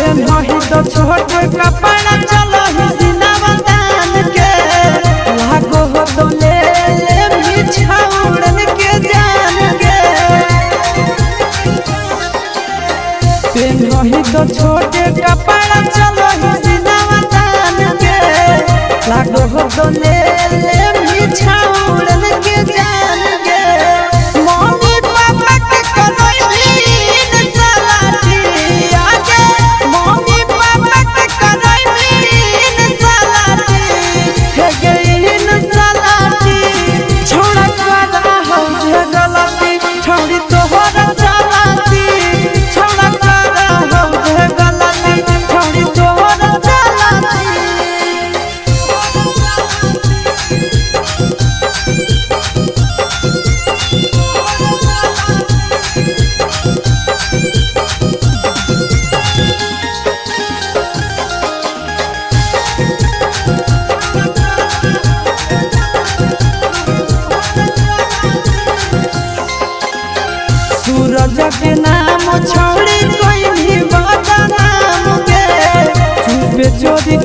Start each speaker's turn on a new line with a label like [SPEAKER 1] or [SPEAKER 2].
[SPEAKER 1] छोट कपड़ा चलो हिसिनावा तान के लागो हो तो ले मिछाउड़न के जान के पेन रही तो छोटे कपड़ा चलो हिसिनावा तान के लागो हो तो ले मिछाउड़न के जान के मम्मी पापा के करोईन सलाटी आगे मम्मी सूरज के नाम छोड़ी कोई भी बदनाम के चुप चोरी